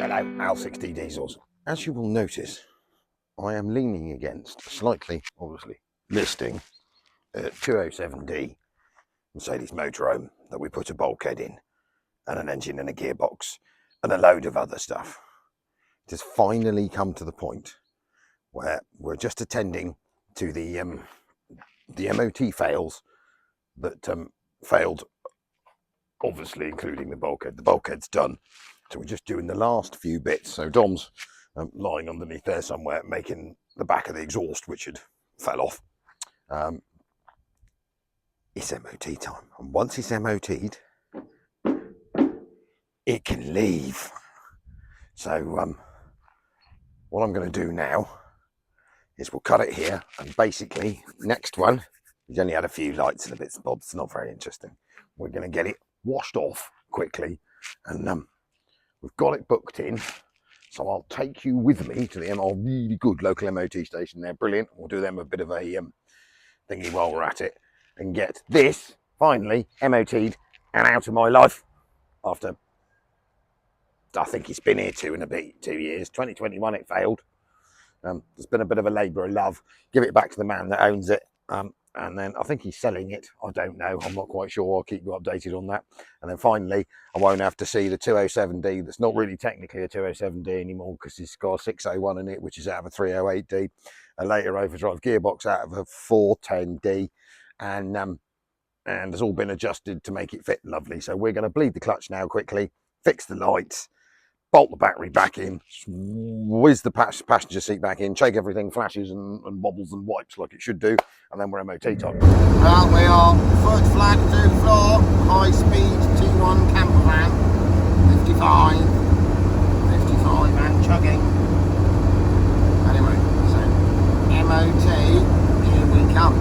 Hello, Al6D Diesels. As you will notice, I am leaning against, slightly, obviously, listing 207D Mercedes motorhome that we put a bulkhead in, and an engine and a gearbox, and a load of other stuff. It has finally come to the point where we're just attending to the MOT fails that failed, obviously including the bulkhead. The bulkhead's done, so we're just doing the last few bits. So Dom's lying underneath there somewhere, making the back of the exhaust, which had fell off. It's MOT time, and once it's MOT'd, it can leave. So what I'm going to do now is we'll cut it here, and basically next one, we've only had a few lights and a bits and bobs, it's not very interesting. We're going to get it washed off quickly, and we've got it booked in, so I'll take you with me to the really good local MOT station. They're brilliant. We'll do them a bit of a thingy while we're at it, and get this finally MOT'd and out of my life after, I think it's been here 2 years. 2021 it failed. There's been a bit of a labour of love. Give it back to the man that owns it, and then I think he's selling it. I don't know, I'm not quite sure. I'll keep you updated on that. And then finally I won't have to see the 207D that's not really technically a 207D anymore, because it's got a 601 in it, which is out of a 308D, a later overdrive gearbox out of a 410D, and has all been adjusted to make it fit lovely. So we're going to bleed the clutch now quickly, fix the lights, bolt the battery back in, whiz the passenger seat back in, check everything flashes and wobbles and wipes like it should do, and then we're MOT time. Well, we are foot flat to the floor, high speed T1 camper van, 55 and chugging. Anyway, so MOT, here we come.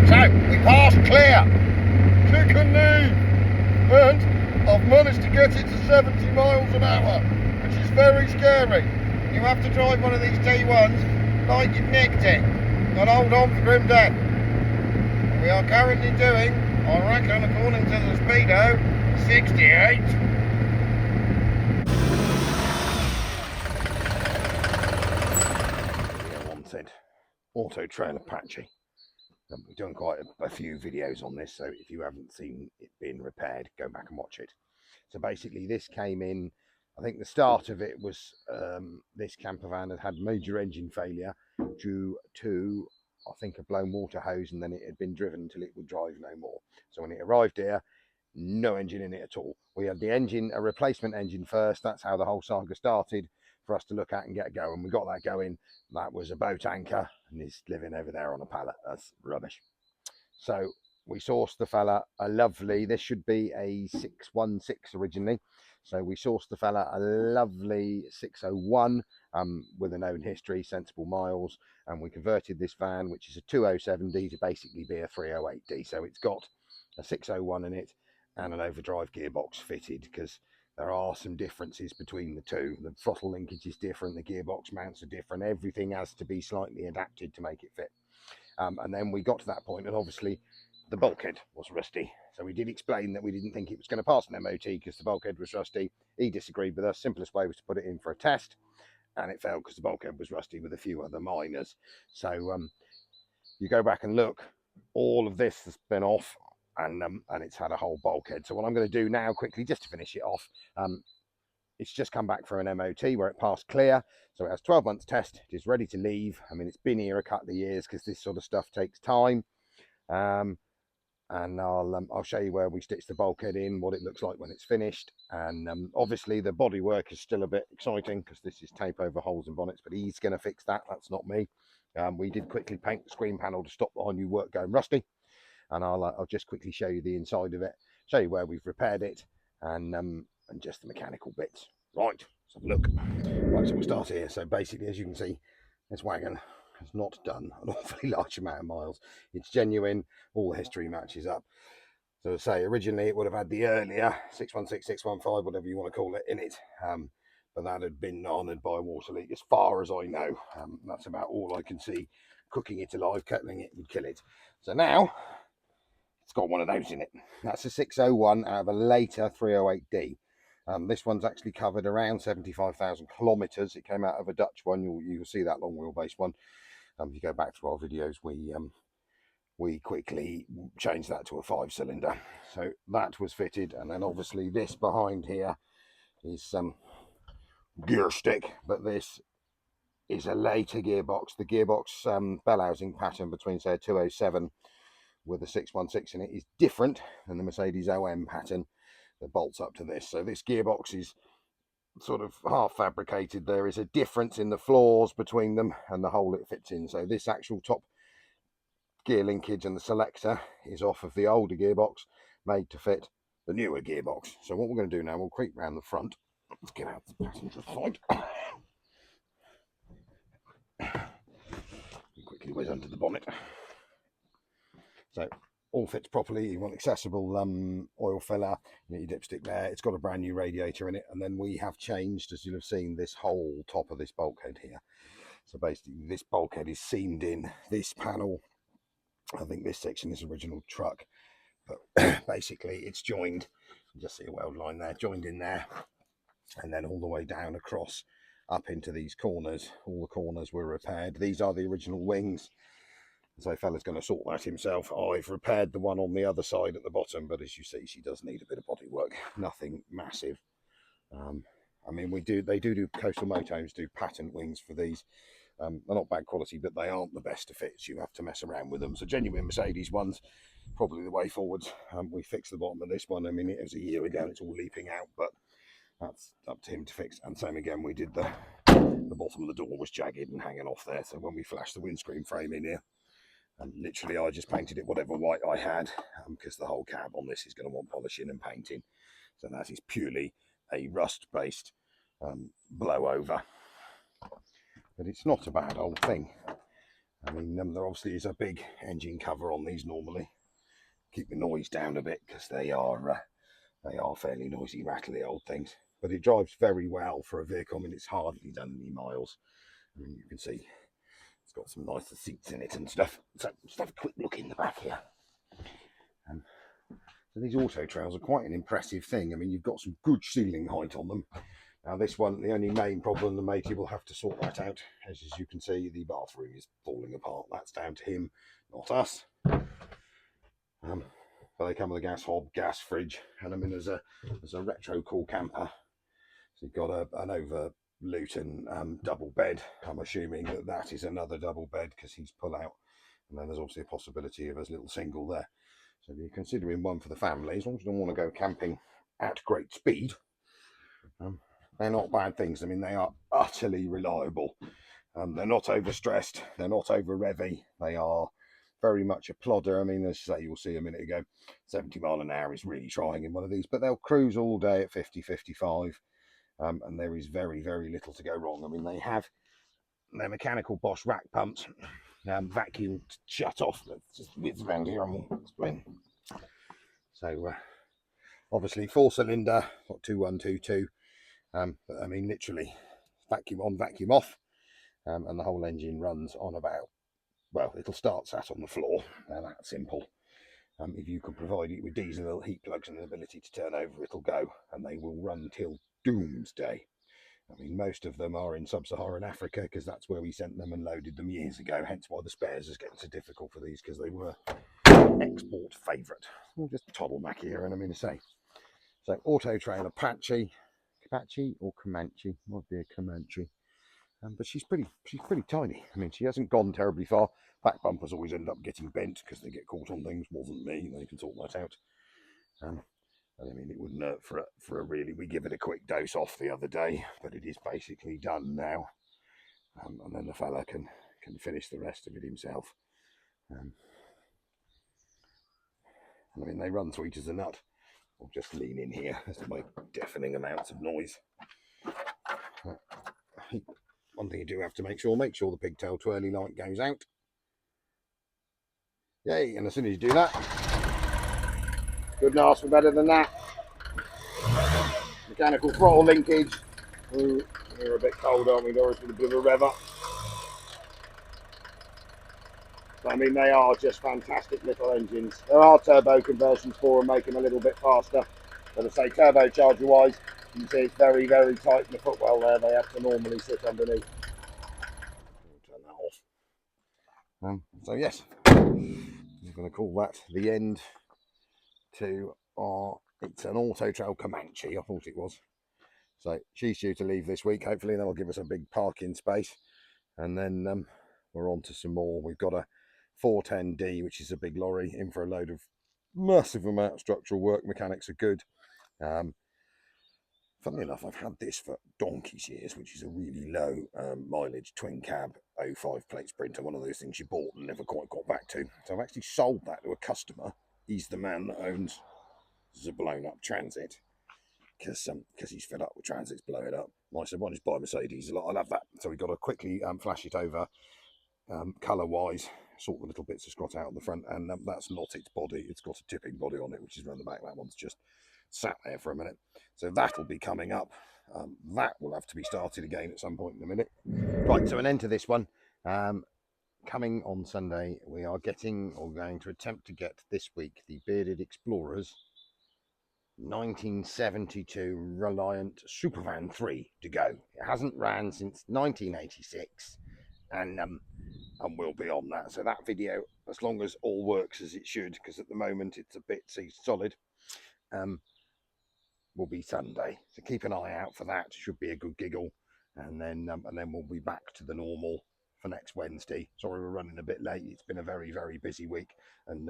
So, we passed clear, click and leave, and I've managed to get it to 70 miles an hour, which is very scary. You have to drive one of these T1s like you've nicked it, and hold on for grim death. We are currently doing, I reckon, according to the speedo, 68. I wanted Autotrail Apache. We've done quite a few videos on this, so if you haven't seen it being repaired, go back and watch it. So basically this came in, I think the start of it was this camper van had major engine failure due to, I think, a blown water hose, and then it had been driven until it would drive no more. So when it arrived here, no engine in it at all. We had the engine, a replacement engine first. That's how the whole saga started, for us to look at and get going. We got that going. That was a boat anchor, and he's living over there on a pallet. That's rubbish. So we sourced the fella a lovely, this should be a 616 originally, so we sourced the fella a lovely 601 with a known history, sensible miles, and we converted this van, which is a 207D, to basically be a 308D. So it's got a 601 in it and an overdrive gearbox fitted, because there are some differences between the two. The throttle linkage is different, the gearbox mounts are different, everything has to be slightly adapted to make it fit. And then we got to that point, and obviously the bulkhead was rusty. So we did explain that we didn't think it was going to pass an MOT because the bulkhead was rusty. He disagreed with us. Simplest way was to put it in for a test, and it failed because the bulkhead was rusty with a few other minors. So you go back and look, all of this has been off, and it's had a whole bulkhead. So what I'm going to do now quickly, just to finish it off, it's just come back for an MOT where it passed clear. So it has 12 months test. It is ready to leave. I mean, it's been here a couple of years because this sort of stuff takes time. And I'll show you where we stitch the bulkhead in, what it looks like when it's finished. And obviously the bodywork is still a bit exciting because this is tape over holes and bonnets, but he's going to fix that. That's not me. We did quickly paint the screen panel to stop our new work going rusty, and I'll just quickly show you the inside of it, show you where we've repaired it, and just the mechanical bits. Right, let's have a look. Right, so we'll start here. So basically, as you can see, this wagon has not done an awfully large amount of miles. It's genuine, all the history matches up. So to say, originally it would have had the earlier 616, 615, whatever you want to call it, in it. But that had been honoured by a water leak, as far as I know. That's about all I can see. Cooking it alive, kettling it would kill it. So now it's got one of those in it. That's a 601 out of a later 308D. This one's actually covered around 75,000 kilometres. It came out of a Dutch one. You'll see that long wheelbase one. If you go back to our videos, we quickly changed that to a 5-cylinder. So that was fitted, and then obviously this behind here is some gear stick, but this is a later gearbox. The gearbox bell housing pattern between, say, a 207 with a 616 in it is different than the Mercedes OM pattern that bolts up to this. So this gearbox is sort of half fabricated. There is a difference in the floors between them and the hole it fits in. So this actual top gear linkage and the selector is off of the older gearbox, made to fit the newer gearbox. So what we're going to do now, we'll creep round the front. Let's get out the passenger side. Quickly whiz under the bonnet. So all fits properly. You want accessible oil filler, you get your dipstick there. It's got a brand new radiator in it, and then we have changed, as you'll have seen, this whole top of this bulkhead here. So basically this bulkhead is seamed in. This panel, I think this section is original truck, but basically it's joined. You just see a weld line there, joined in there, and then all the way down across up into these corners. All the corners were repaired. These are the original wings. So fella's going to sort that himself. I've repaired the one on the other side at the bottom, but as you see, she does need a bit of body work. Nothing massive. I mean, they do coastal motorhomes do patent wings for these. They're not bad quality, but they aren't the best of fits. You have to mess around with them. So genuine Mercedes ones, probably the way forwards. We fixed the bottom of this one. I mean, it was a year ago. It's all leaping out, but that's up to him to fix. And same again, we did the bottom of the door was jagged and hanging off there. So when we flashed the windscreen frame in here, literally I just painted it whatever white I had, because the whole cab on this is going to want polishing and painting. So that is purely a rust-based blowover. But it's not a bad old thing. I mean, there obviously is a big engine cover on these normally. Keep the noise down a bit, because they are fairly noisy, rattly old things. But it drives very well for a vehicle. I mean, it's hardly done any miles. I mean, you can see it's got some nicer seats in it and stuff. So just have a quick look in the back here. So these Autotrails are quite an impressive thing. I mean, you've got some good ceiling height on them. Now this one, the only main problem, the matey will have to sort that out. As you can see, the bathroom is falling apart. That's down to him, not us. But they come with a gas hob, gas fridge, and I mean, there's a retro cool camper. So you've got an over Luton double bed. I'm assuming that is another double bed, because he's pull out. And then there's obviously a possibility of a little single there. So if you're considering one for the family, as long as you don't want to go camping at great speed, they're not bad things. I mean, they are utterly reliable. They're not overstressed. They're not over revvy. They are very much a plodder. I mean, as I say, you'll see a minute ago, 70 mile an hour is really trying in one of these, but they'll cruise all day at 50, 55. And there is very, very little to go wrong. I mean, they have their mechanical Bosch rack pumps, vacuum shut off. Let's just whiz around here and we'll explain. So, obviously, 4-cylinder, got 2122. But I mean, literally, vacuum on, vacuum off. And the whole engine runs on about, well, it'll start sat on the floor. They're that simple. If you can provide it with diesel heat plugs and the ability to turn over, it'll go, and they will run till doomsday. I mean, most of them are in sub-Saharan Africa, because that's where we sent them and loaded them years ago. Hence why the spares is getting so difficult for these, because they were export favourite. We'll just toddle back here, and I'm going to say, so Autotrail Apache or Comanche, might be a Comanche. But she's pretty tiny. I mean, she hasn't gone terribly far. Back bumpers always end up getting bent because they get caught on things. Wasn't me. They can sort that out. I mean, it wouldn't hurt for a really. We give it a quick dose off the other day, but it is basically done now. And then the fella can can finish the rest of it himself. I mean, they run sweet as a nut. I'll just lean in here as to make deafening amounts of noise. One thing you do have to make sure the pigtail twirly light goes out. Yay, and as soon as you do that, couldn't ask for better than that. Mechanical throttle linkage. Ooh, we're a bit cold, aren't we, Doris, with a bit of a rev up. I mean, they are just fantastic little engines. There are turbo conversions for them, make them a little bit faster. But I say, turbocharger wise, you can see it's very, very tight in the footwell there. They have to normally sit underneath. Turn that off. So yes, I'm going to call that the end to our, it's an Autotrail Comanche, I thought it was. So she's due to leave this week. Hopefully that'll give us a big parking space. And then we're on to some more. We've got a 410D, which is a big lorry, in for a load of massive amount of structural work. Mechanics are good. Funnily enough, I've had this for donkey's years, which is a really low mileage twin cab 05 plate Sprinter, one of those things you bought and never quite got back to. So I've actually sold that to a customer. He's the man that owns the blown up Transit, because he's fed up with Transits blowing up. I said, why don't you buy a Mercedes? I'll have that. So we've got to quickly flash it over colour wise, sort the little bits of scrot out on the front, and that's not its body. It's got a tipping body on it, which is around the back. That one's just sat there for a minute. So that'll be coming up. That will have to be started again at some point in a minute. Right, so an end to this one. Coming on Sunday, we are going to attempt to get this week the Bearded Explorers 1972 Reliant Supervan 3 to go. It hasn't ran since 1986, and we'll be on that. So that video, as long as all works as it should, because at the moment it's a bit solid, will be Sunday. So keep an eye out for that. Should be a good giggle, and then we'll be back to the normal for next Wednesday. Sorry we're running a bit late. It's been a very, very busy week, and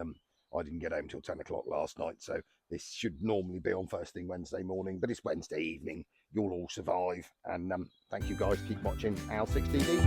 I didn't get home till 10 o'clock last night, so this should normally be on first thing Wednesday morning, but it's Wednesday evening. You'll all survive, and thank you guys. Keep watching Al 60 Diesel.